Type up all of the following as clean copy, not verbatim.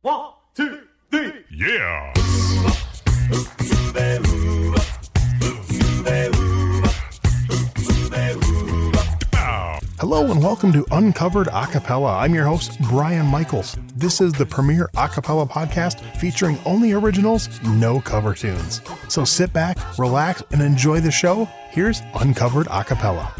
1, 2, 3. Yeah. Hello and welcome to Uncovered A Cappella. I'm your host, Brian Michaels. This is the premier a cappella podcast featuring only originals, no cover tunes. So sit back, relax, and enjoy the show. Here's Uncovered A Cappella.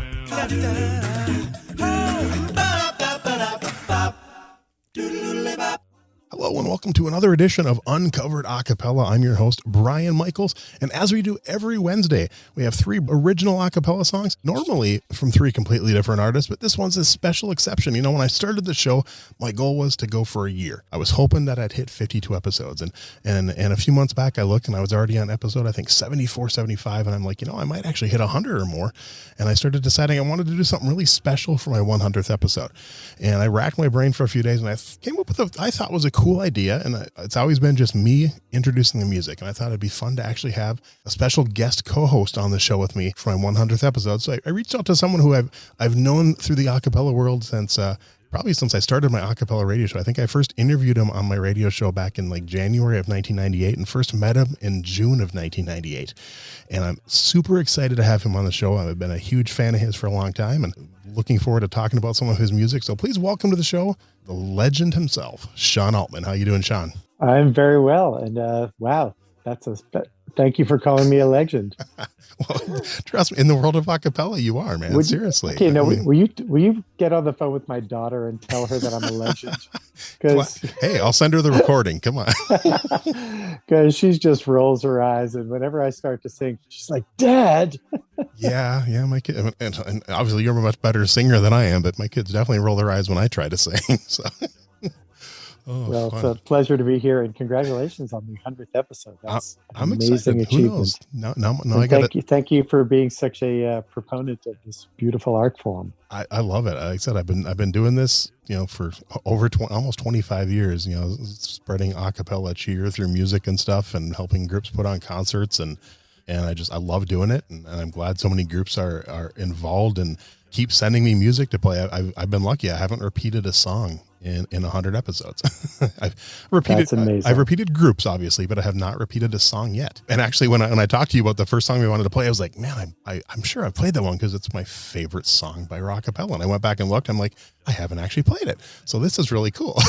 Hello and welcome to another edition of Uncovered A Cappella. I'm your host, Brian Michaels, and as we do every Wednesday, we have 3 original a cappella songs, normally from 3 completely different artists, but this one's a special exception. You know, when I started the show, my goal was to go for a year. I was hoping that I'd hit 52 episodes, and a few months back, I looked and I was already on episode, I think 74, 75, and I'm like, you know, I might actually hit 100 or more, and I started deciding I wanted to do something really special for my 100th episode, and I racked my brain for a few days, and I came up with what I thought was a cool idea, and it's always been just me introducing the music, and I thought it'd be fun to actually have a special guest co-host on the show with me for my 100th episode. So I reached out to someone who I've known through the a cappella world since probably since I started my a cappella radio show. I think I first interviewed him on my radio show back in like January of 1998 and first met him in June of 1998. And I'm super excited to have him on the show. I've been a huge fan of his for a long time and looking forward to talking about some of his music. So please welcome to the show, the legend himself, Sean Altman. How you doing, Sean? I'm very well. And wow, thank you for calling me a legend. Well, trust me, in the world of a cappella, you are, man. Seriously. Okay, no, will you get on the phone with my daughter and tell her that I'm a legend? Because hey, I'll send her the recording. Come on. Because she just rolls her eyes, and whenever I start to sing, she's like, "Dad." Yeah, my kid, and obviously you're a much better singer than I am, but my kids definitely roll their eyes when I try to sing. So. Oh, well, fun. It's a pleasure to be here, and congratulations on the 100th episode. That's I'm an amazing excited. achievement. No, I got it. Thank you for being such a proponent of this beautiful art form. I love it. Like I said, I've been doing this, you know, for over almost 25 years. You know, spreading a cappella cheer through music and stuff, and helping groups put on concerts, and I love doing it, and I'm glad so many groups are involved and keep sending me music to play. I've been lucky. I haven't repeated a song in 100 episodes. I've repeated groups, obviously, but I have not repeated a song yet. And actually, when I talked to you about the first song we wanted to play, I was like, man, I'm sure I've played that one because it's my favorite song by Rockapella. And I went back and looked. I'm like, I haven't actually played it. So this is really cool.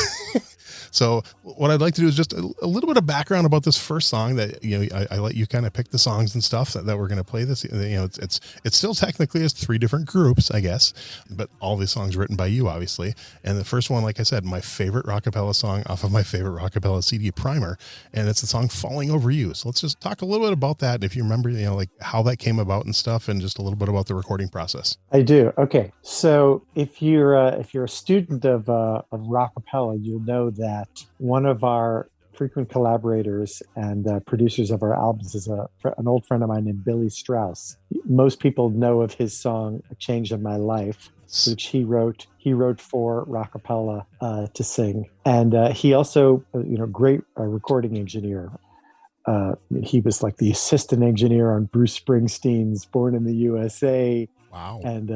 So what I'd like to do is just a little bit of background about this first song that, you know, I let you kind of pick the songs and stuff that we're going to play this. You know, it's still technically as 3 different groups, I guess, but all these songs written by you, obviously. And the first one, like I said, my favorite Rockapella song off of my favorite Rockapella CD, Primer, and it's the song Falling Over You. So let's just talk a little bit about that. If you remember, you know, like how that came about and stuff, and just a little bit about the recording process. I do. Okay. So if you're a student of Rockapella, you'll know that one of our frequent collaborators and producers of our albums is an old friend of mine named Billy Strauss. Most people know of his song "A Change of My Life," which he wrote for Rockapella to sing, and he also, great recording engineer. He was like the assistant engineer on Bruce Springsteen's "Born in the USA." Wow! And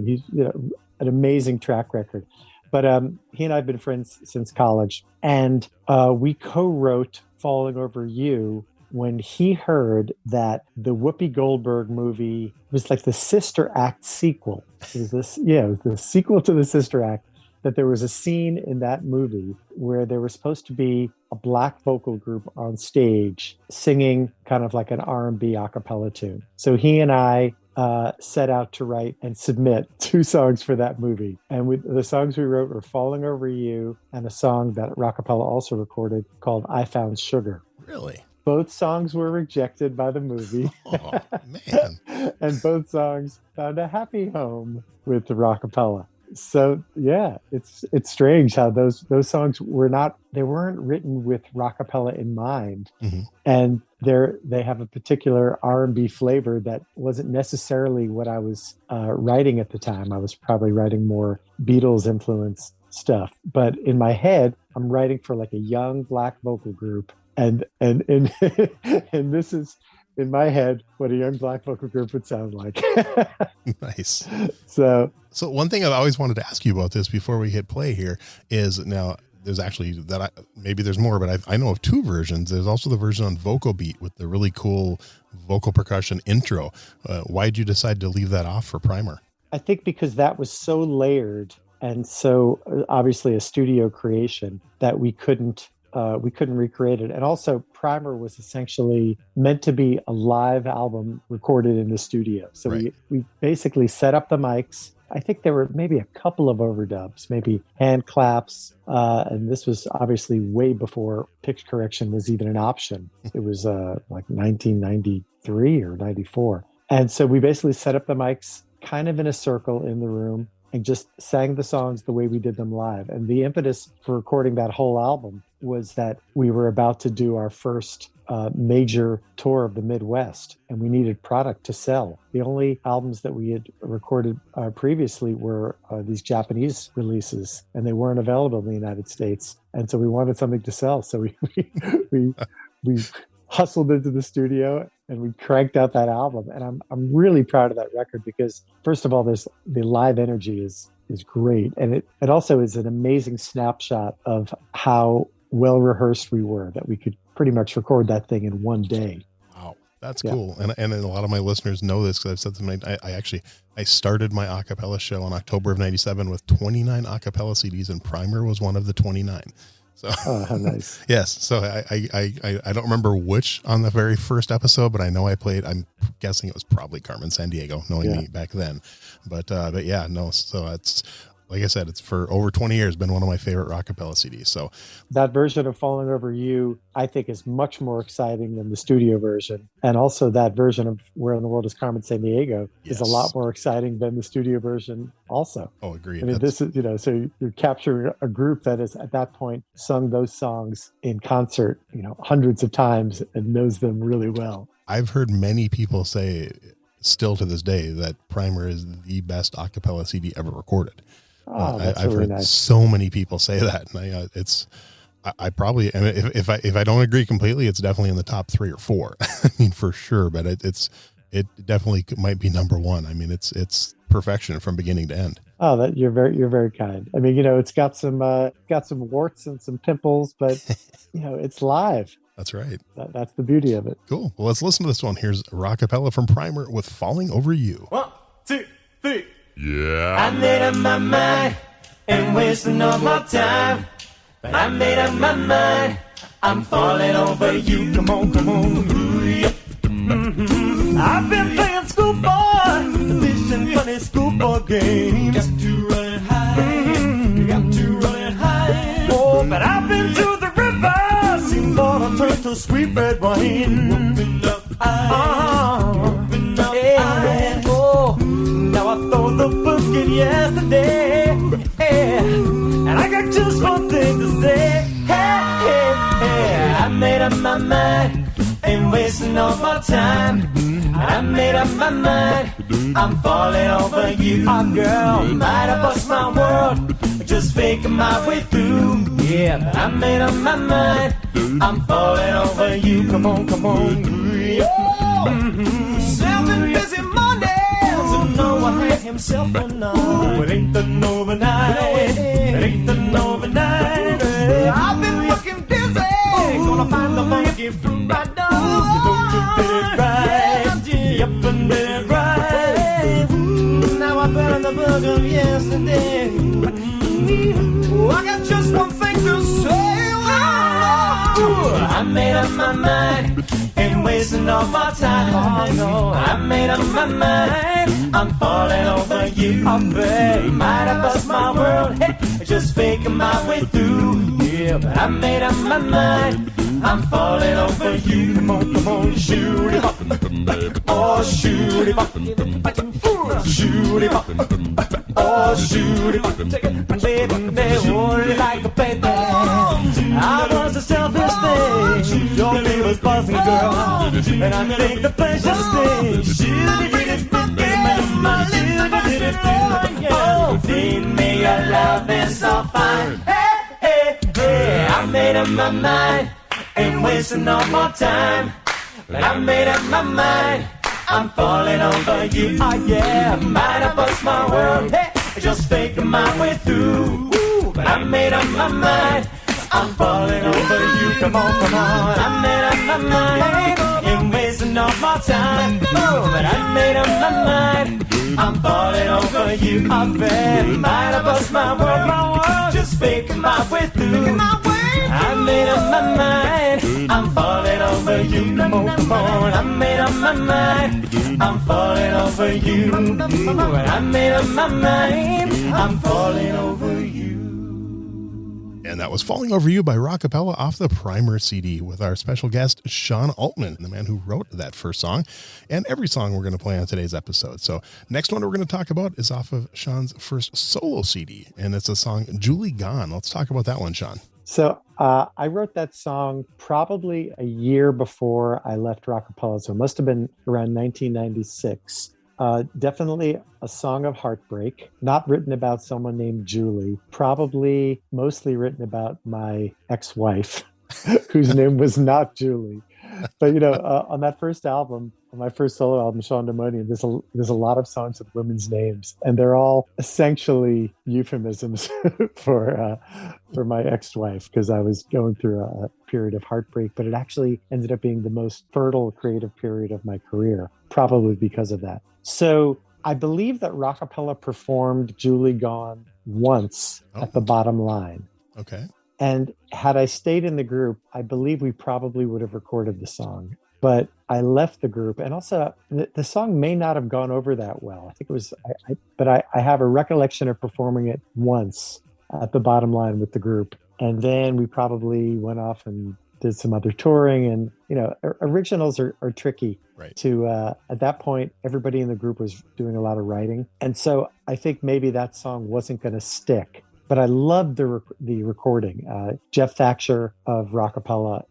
he's an amazing track record. But he and I have been friends since college, and we co-wrote "Falling Over You" when he heard that the Whoopi Goldberg movie was like the Sister Act sequel. It was the sequel to the Sister Act. That there was a scene in that movie where there was supposed to be a black vocal group on stage singing kind of like an R&B a cappella tune. So he and I set out to write and submit 2 songs for that movie. And the songs we wrote were "Falling Over You" and a song that Rockapella also recorded called "I Found Sugar." Really? Both songs were rejected by the movie. Oh, man. And both songs found a happy home with the Rockapella. So yeah, it's strange how those songs weren't written with Rockapella in mind, mm-hmm. and they have a particular R&B flavor that wasn't necessarily what I was writing at the time. I was probably writing more Beatles influenced stuff, but in my head, I'm writing for like a young black vocal group, and this is, in my head, what a young black vocal group would sound like. Nice. So one thing I've always wanted to ask you about this before we hit play here is, now there's actually maybe there's more, but I know of two versions. There's also the version on Vocal Beat with the really cool vocal percussion intro. Why did you decide to leave that off for Primer? I think because that was so layered and so obviously a studio creation that we couldn't recreate it. And also Primer was essentially meant to be a live album recorded in the studio. So right. we basically set up the mics. I think there were maybe a couple of overdubs, maybe hand claps. And this was obviously way before pitch correction was even an option. It was like 1993 or 94. And so we basically set up the mics kind of in a circle in the room and just sang the songs the way we did them live. And the impetus for recording that whole album was that we were about to do our first major tour of the Midwest, and we needed product to sell. The only albums that we had recorded previously were these Japanese releases, and they weren't available in the United States. And so we wanted something to sell. So we hustled into the studio and we cranked out that album. And I'm really proud of that record because, first of all, there's the live energy is great. And it also is an amazing snapshot of how well rehearsed we were, that we could pretty much record that thing in one day. Wow, that's cool. And a lot of my listeners know this because I've said something. I started my a cappella show in October of 97 with 29 a cappella CDs, and Primer was one of the 29. So, oh, how nice. Yes. So I don't remember which on the very first episode, but I know I played, I'm guessing it was probably Carmen Sandiego, knowing me back then. But yeah, no. So it's, like I said, it's for over 20 years been one of my favorite Rockapella CDs. So that version of Falling Over You, I think, is much more exciting than the studio version. And also that version of Where in the World is Carmen Sandiego is a lot more exciting than the studio version also. Oh, agreed. I mean, this is, so you're capturing a group that has at that point sung those songs in concert, hundreds of times and knows them really well. I've heard many people say still to this day that Primer is the best a cappella CD ever recorded. Oh, that's I've really heard nice. so many people say that. And I probably, I mean, if I don't agree completely, it's definitely in the top 3 or 4. I mean, for sure, but it definitely might be number 1. I mean, it's perfection from beginning to end. Oh, that you're very kind. I mean, it's got some warts and some pimples, but it's live. That's right. That's the beauty of it. Cool. Well, let's listen to this one. Here's Rockapella from Primer with Falling Over You. 1, 2, 3. Yeah. I made up my mind and wasting no more time. But I made up my mind, I'm falling over you. Come on. Ooh, yeah. I've been playing schoolboy, fishing funny schoolboy games. Got to run high, got to run high. Oh, but I've been to the river, seen water turn to sweet red wine. Open up eyes, open up eyes. Oh, now I throw the book in yesterday, and I got just one thing to say. Hey, I made up my mind, ain't wasting no more time. I made up my mind, I'm falling over you. Oh, girl, might have bust my world, just faking my way through. Yeah, I made up my mind, I'm falling over you. Come on. Seven busy Mondays, so no one had himself enough. It ain't the overnight, it ain't the overnight. I've been looking busy, gonna find the monkey from my door. You did it right, yep, and did it right. Now I burn the book of yesterday. I got just one thing to say. I made up my mind, ain't wasting all my time. Oh, no. I made up my mind, I'm falling over you. Oh, babe, might have bust my world, hey, just faking my way through. Yeah, but I made up my mind, I'm falling over you. Come on, shoot it up. Oh, shoot it up. Shoot it up. Oh, shoot it up. Baby, hold it like a baby. I was a selfish thing. Your baby was buzzing, girl. And I think the pleasure stays. Shoot it, oh, feed me your love is so fine. Hey, I made up my mind, ain't wasting no more time. But I made up my mind, I'm falling over you. Oh yeah, might have bust my world, hey, just faking my way through. But I made up my mind, I'm falling over you. Come on, come on. I made up my mind. Ain't wasting no more time. Oh, but I made up my mind. I'm falling over you. I'm bad. Might have bust my world. Just faking my way through. I made up my mind. I'm falling over you. Come on, come on. I made up my mind. I'm falling over you. I made up my mind. I'm falling over you. And that was Falling Over You by Rockapella off the Primer CD with our special guest, Sean Altman, the man who wrote that first song and every song we're going to play on today's episode. So next one we're going to talk about is off of Sean's first solo CD, and it's a song, Julie Gone. Let's talk about that one, Sean. So I wrote that song probably a year before I left Rockapella. So it must have been around 1996. Definitely a song of heartbreak, not written about someone named Julie, probably mostly written about my ex-wife, whose name was not Julie. But, you know, on that first album, on my first solo album, Sean Altman, there's a lot of songs with women's names, and they're all essentially euphemisms for my ex-wife, because I was going through a period of heartbreak, but it actually ended up being the most fertile creative period of my career, probably because of that. So I believe that Rockapella performed Julie Gone once at the Bottom Line. Okay. And had I stayed in the group, I believe we probably would have recorded the song. But I left the group, and also the song may not have gone over that well. I think it was, but I have a recollection of performing it once at the Bottom Line with the group. And then we probably went off and did some other touring, and, you know, originals are tricky. Right. To at that point, everybody in the group was doing a lot of writing. And so I think maybe that song wasn't going to stick. But I loved the recording. Jeff Thatcher of Rockapella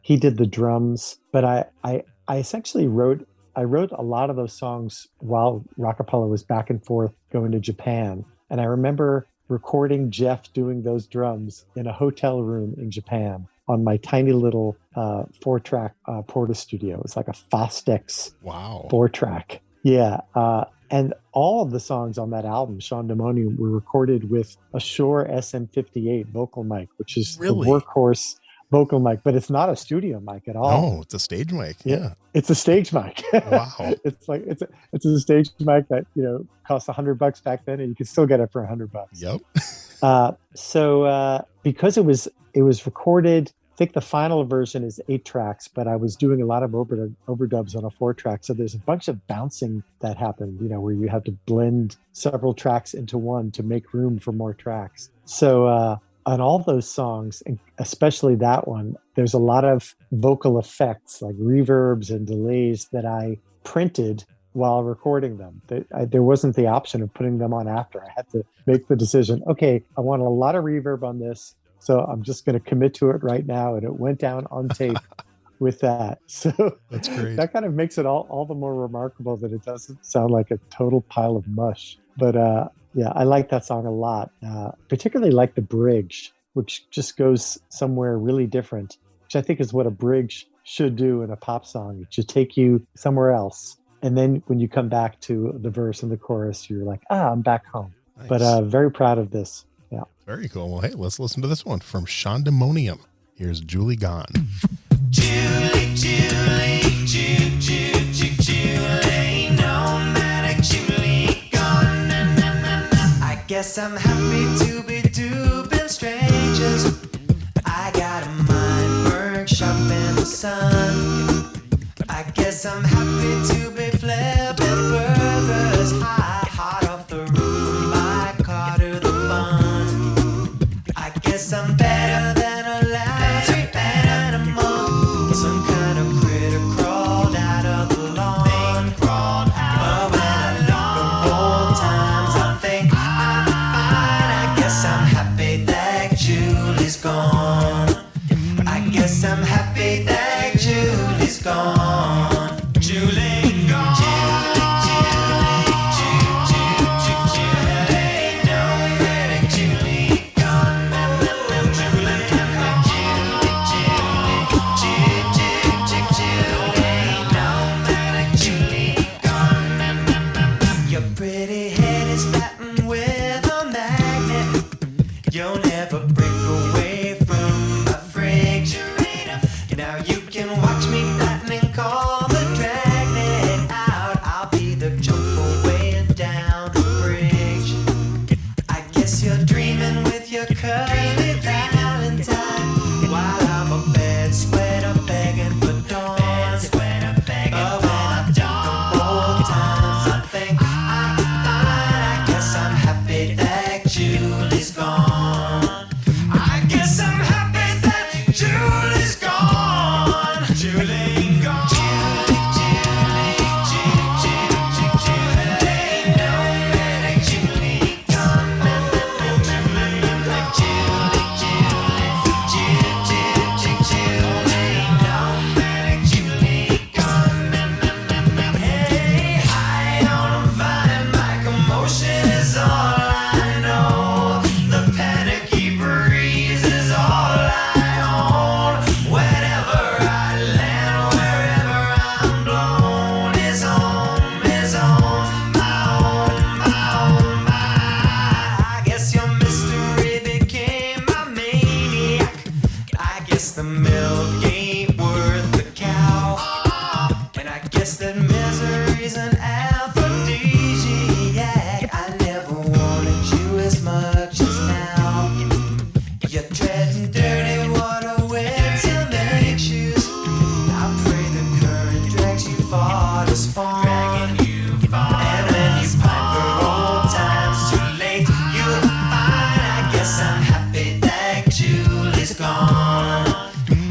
he did the drums. But I essentially wrote a lot of those songs while Rockapella was back and forth going to Japan. And I remember recording Jeff doing those drums in a hotel room in Japan on my tiny little 4-track Porta Studio. It was like a Fostex 4-track. Yeah. And all of the songs on that album, Sean Altman, were recorded with a Shure SM58 vocal mic, which is the workhorse vocal mic, but it's not a studio mic at all. No, it's a stage mic. Yeah. It's a stage mic. Wow. It's a stage mic that, you know, cost $100 back then, and you can still get it for $100. Yep. So because it was recorded, I think the final version is 8 tracks, but I was doing a lot of overdubs on a 4-track. So there's a bunch of bouncing that happened, you know, where you have to blend several tracks into one to make room for more tracks. So on all those songs, and especially that one, there's a lot of vocal effects like reverbs and delays that I printed while recording them. There wasn't the option of putting them on after. I had to make the decision, okay, I want a lot of reverb on this, so I'm just going to commit to it right now. And it went down on tape with that. So that's great. That kind of makes it all the more remarkable that it doesn't sound like a total pile of mush. But yeah, I like that song a lot. Particularly like the bridge, which just goes somewhere really different, which I think is what a bridge should do in a pop song. It should take you somewhere else. And then when you come back to the verse and the chorus, you're like, I'm back home. Nice. But very proud of this. Yeah. Very cool. Well, hey, let's listen to this one from Sean Altman. Here's Julie Gone. Julie, Julie, Julie, Julie, Julie, no matter Julie gone. I guess I'm happy to be duping strangers. I got a mind workshop in the sun. I guess I'm happy to be flipping burgers hot off the roof from my car to the bun. I guess I'm better than a lousy animal. Some kind of critter crawled out of the lawn. But when I look of old times, I think I'm fine. I guess I'm happy that Julie's gone. I guess I'm happy that Julie's gone. Julie gone. Your pretty head is flattened with a magnet. You'll never break away from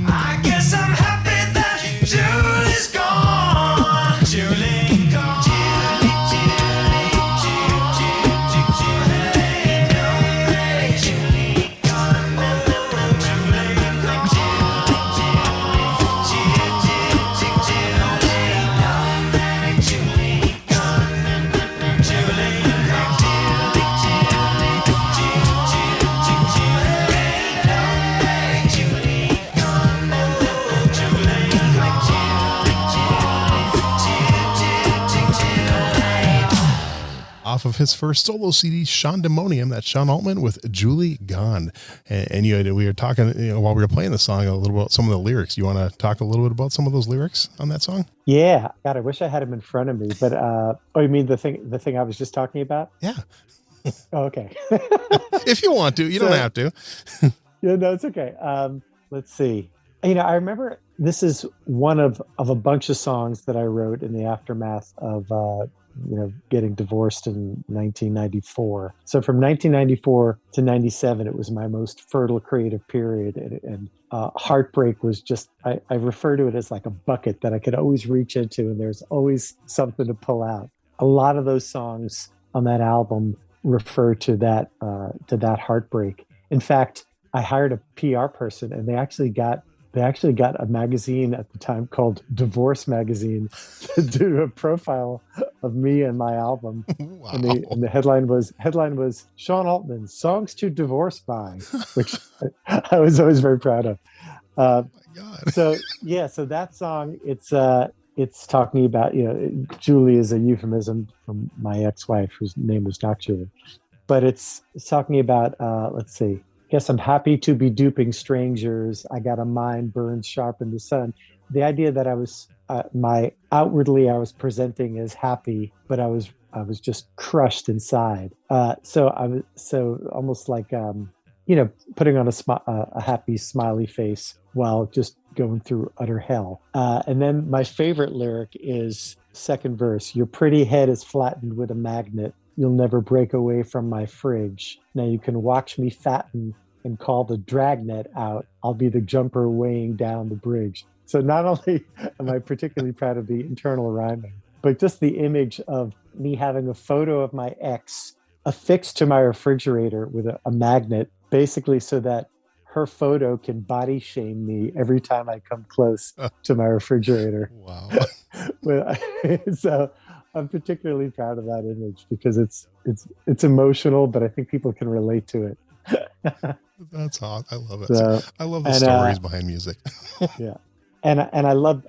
I guess I'm happy that Julie's gone. Julie gone. Off of his first solo CD, Shondemonium, that's Sean Altman with Julie Gone. And we were talking, while we were playing the song, a little about some of the lyrics. You want to talk a little bit about some of those lyrics on that song? Yeah. God, I wish I had them in front of me. But oh, you mean the thing I was just talking about? Yeah. Oh, okay. If you want to, you don't have to. Yeah, no, it's okay. Let's see. I remember this is one of a bunch of songs that I wrote in the aftermath of getting divorced in 1994. So from 1994 to 97, it was my most fertile creative period. And heartbreak was just, I refer to it as like a bucket that I could always reach into, and there's always something to pull out. A lot of those songs on that album refer to that heartbreak. In fact, I hired a PR person, and they actually got a magazine at the time called Divorce Magazine to do a profile of me and my album. Wow. And the headline was Sean Altman, Songs to Divorce By, which I was always very proud of. Oh my God. So that song, it's talking about, Julie is a euphemism from my ex-wife, whose name was not Julie, but it's talking about, let's see. Guess I'm happy to be duping strangers. I got a mind burned sharp in the sun. The idea that I was outwardly I was presenting as happy, but I was just crushed inside. So I was almost like putting on a happy smiley face while just going through utter hell. And then my favorite lyric is second verse. Your pretty head is flattened with a magnet. You'll never break away from my fridge. Now you can watch me fatten and call the dragnet out. I'll be the jumper weighing down the bridge. So not only am I particularly proud of the internal rhyming, but just the image of me having a photo of my ex affixed to my refrigerator with a magnet, basically so that her photo can body shame me every time I come close to my refrigerator. Wow. So I'm particularly proud of that image because it's emotional, but I think people can relate to it. That's hot. I love it. So, I love the stories behind music. Yeah. And I love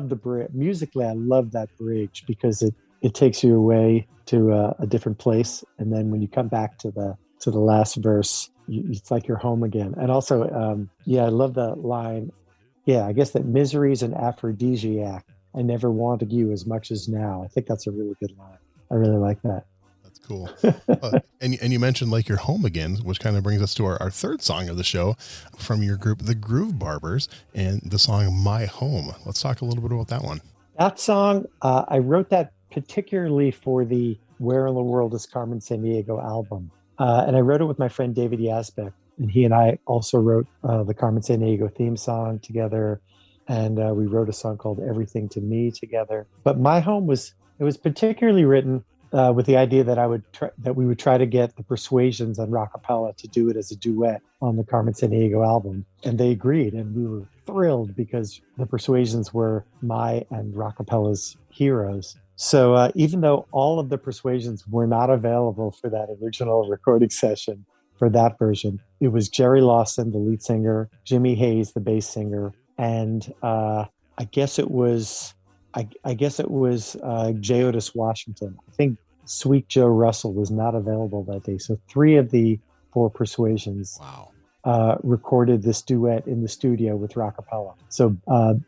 the bridge. Musically, I love that bridge because it takes you away to a different place. And then when you come back to the last verse, it's like you're home again. And also, I love the line. Yeah, I guess that misery's an aphrodisiac. I never wanted you as much as now. I think that's a really good line. I really like that. That's cool. And you mentioned like you're home again, which kind of brings us to our third song of the show from your group, the GrooveBarbers, and the song My Home. Let's talk a little bit about that one. That song, I wrote that particularly for the Where in the World is Carmen Sandiego album. And I wrote it with my friend David Yazbek, and he and I also wrote the Carmen Sandiego theme song together. And we wrote a song called Everything to Me together. But My Home was particularly written with the idea that we would try to get the Persuasions on Rockapella to do it as a duet on the Carmen Sandiego album. And they agreed, and we were thrilled because the Persuasions were my and Rockapella's heroes. So even though all of the Persuasions were not available for that original recording session for that version, it was Jerry Lawson, the lead singer, Jimmy Hayes, the bass singer, and I guess it was J. Otis Washington. I think Sweet Joe Russell was not available that day. So 3 of the 4 Persuasions recorded this duet in the studio with Rockapella. So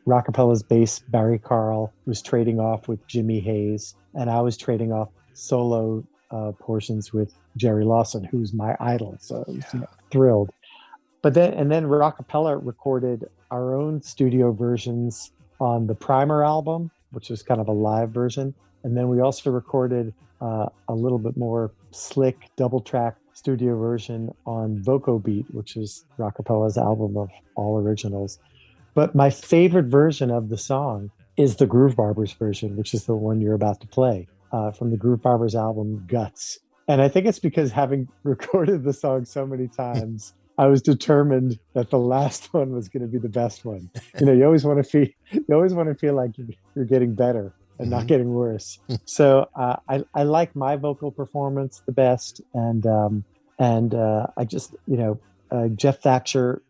Rockapella's bass, Barry Carl, was trading off with Jimmy Hayes, and I was trading off solo portions with Jerry Lawson, who's my idol. So I was thrilled. But then Rockapella recorded our own studio versions on the Primer album, which was kind of a live version. And then we also recorded a little bit more slick double track studio version on Voco Beat, which is Rockapella's album of all originals. But my favorite version of the song is the GrooveBarbers version, which is the one you're about to play from the GrooveBarbers album Guts. And I think it's because having recorded the song so many times, I was determined that the last one was going to be the best one. You always want to feel like you're getting better and not getting worse. So I like my vocal performance the best, and I just Jeff Thatcher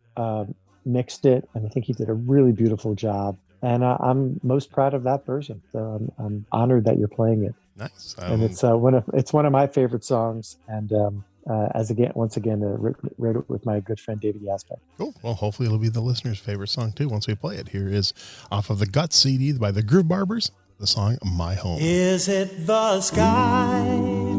mixed it, and I think he did a really beautiful job. And I'm most proud of that version. So I'm honored that you're playing it. Nice. And it's one of my favorite songs. And once again, wrote it with my good friend David Yazbek. Cool. Well, hopefully it'll be the listener's favorite song too once we play it. Here is off of the Guts CD by the GrooveBarbers, the song "My Home." Is it the sky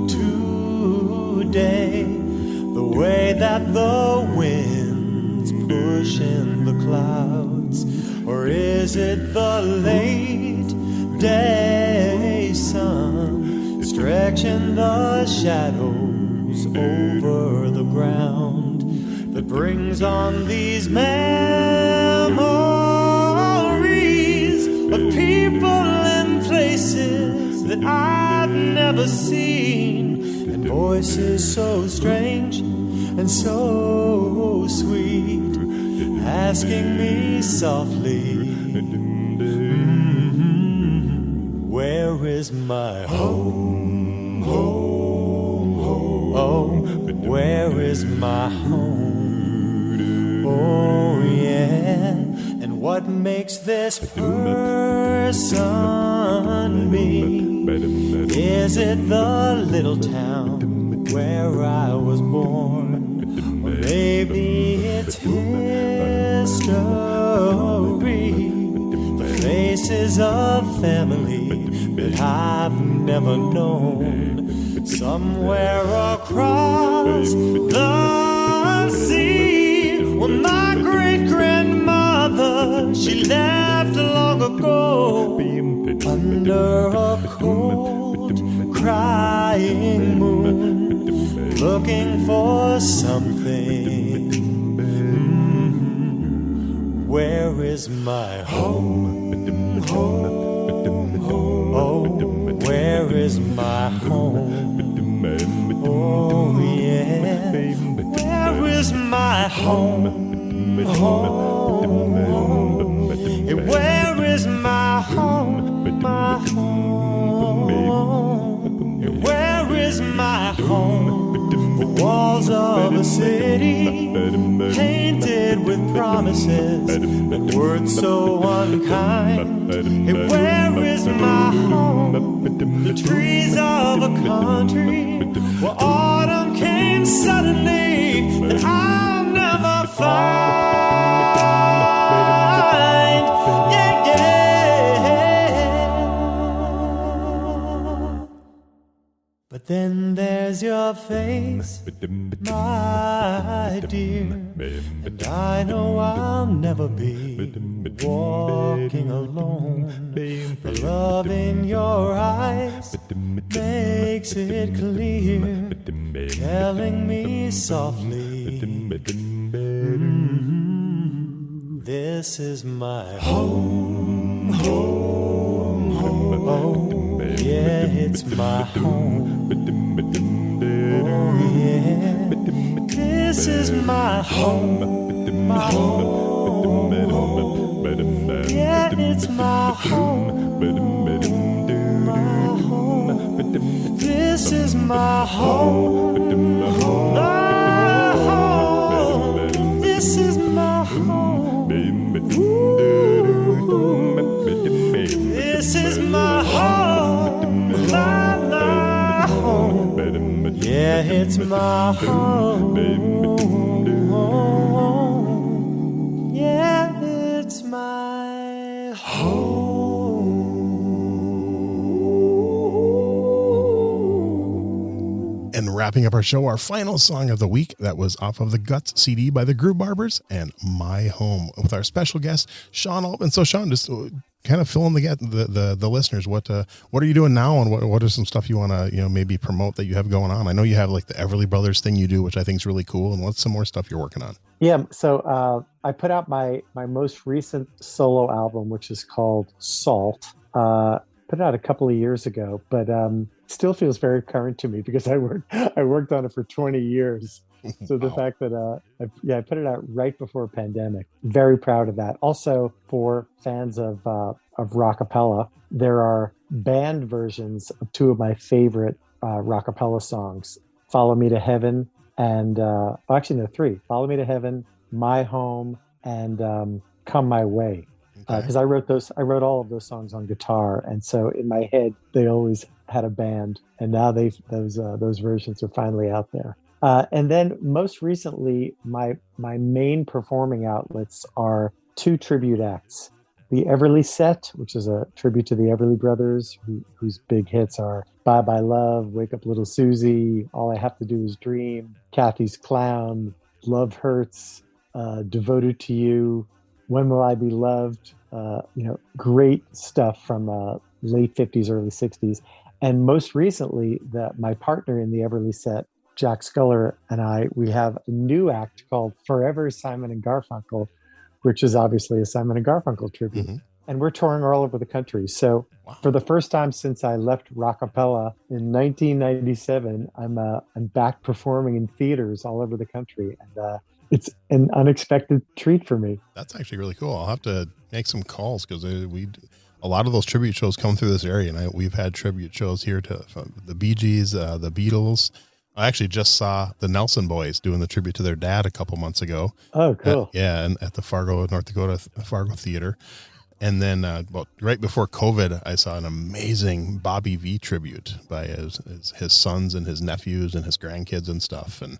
today, the way that the wind's pushing the clouds, or is it the late day sun stretching the shadows over the ground that brings on these memories of people and places that I've never seen, and voices so strange and so sweet asking me softly, where is my home? Oh, where is my home? Oh, yeah. And what makes this person me? Is it the little town where I was born? Or maybe it's history, the faces of family that I've never known. Somewhere across the sea, well, my great-grandmother, she left long ago under a cold, crying moon, looking for something. Where is my home? Oh, where is my home? Oh, yeah. Where is my home? Home. Where is my home? My home. Where is my home? The walls of a city painted with promises and words so unkind. Where is my home? The trees of a country where autumn came suddenly that I'll never find. Yeah, yeah. But then there's your face, my dear, and I know I'll never be walking alone. The love in your eyes makes it clear, telling me softly, this is my home, home, home. Oh, yeah, it's my home. Oh, yeah, this is my home, my home. Yeah, it's my home, my home. This is my home, my home. This is my home. Ooh. This is my home, my home. Yeah, it's my home. Yeah, it's my home. And wrapping up our show, our final song of the week, that was off of the Guts CD by the GrooveBarbers, and My Home, with our special guest, Sean Altman. So Sean, just kind of fill in the listeners. What are you doing now, and what are some stuff you want to maybe promote that you have going on? I know you have like the Everly Brothers thing you do, which I think is really cool. And what's some more stuff you're working on? Yeah, so I put out my most recent solo album, which is called Salt. Put it out a couple of years ago, but still feels very current to me because I worked on it for 20 years. So the fact that I put it out right before pandemic, very proud of that. Also, for fans of Rockapella, there are band versions of two of my favorite Rockapella songs: "Follow Me to Heaven" and actually no, three: "Follow Me to Heaven," "My Home," and "Come My Way." Because I wrote all of those songs on guitar, and so in my head they always had a band, and now those versions are finally out there. And then most recently, my main performing outlets are two tribute acts: the Everly Set, which is a tribute to the Everly Brothers, whose big hits are "Bye Bye Love," "Wake Up Little Susie," "All I Have to Do Is Dream," "Kathy's Clown," "Love Hurts," "Devoted to You," "When Will I Be Loved?" Great stuff from late 50s, early 60s. And most recently, my partner in the Everly Set, Jack Sculler, and we have a new act called Forever Simon and Garfunkel, which is obviously a Simon and Garfunkel tribute. Mm-hmm. And we're touring all over the country. So for the first time since I left Rockapella in 1997, I'm back performing in theaters all over the country. And it's an unexpected treat for me. That's actually really cool. I'll have to make some calls because a lot of those tribute shows come through this area, and we've had tribute shows here to the Bee Gees, the Beatles. I actually just saw the Nelson Boys doing the tribute to their dad a couple months ago. Oh, cool. And at the North Dakota Fargo Theater. And then right before COVID, I saw an amazing Bobby V tribute by his sons and his nephews and his grandkids and stuff. And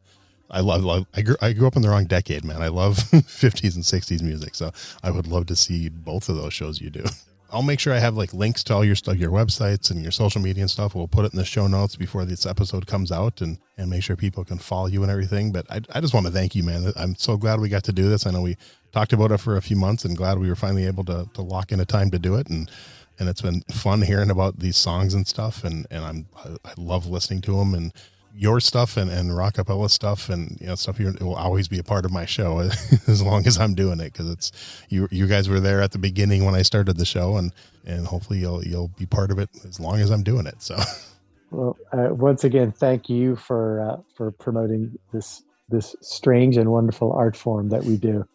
I grew up in the wrong decade, man. I love 50s and 60s music. So I would love to see both of those shows you do. I'll make sure I have like links to all your stuff, your websites and your social media and stuff. We'll put it in the show notes before this episode comes out and make sure people can follow you and everything. But I just want to thank you, man. I'm so glad we got to do this. I know we talked about it for a few months and glad we were finally able to lock in a time to do it. And it's been fun hearing about these songs and stuff. And I love listening to them, and your stuff and Rockapella stuff and stuff here, it will always be a part of my show as long as I'm doing it, because it's you guys were there at the beginning when I started the show, and hopefully you'll be part of it as long as I'm doing it. So well, once again, thank you for promoting this strange and wonderful art form that we do.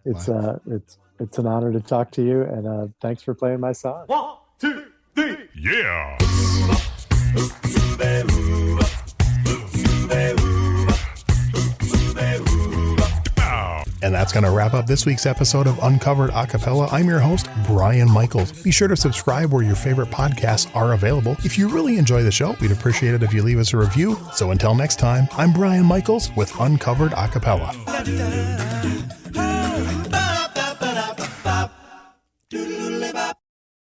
It's an honor to talk to you, and thanks for playing my song. 1, 2, 3, yeah. And that's going to wrap up this week's episode of Uncovered A Cappella. I'm your host, Brian Michaels. Be sure to subscribe where your favorite podcasts are available. If you really enjoy the show, we'd appreciate it if you leave us a review. So until next time, I'm Brian Michaels with Uncovered A Cappella.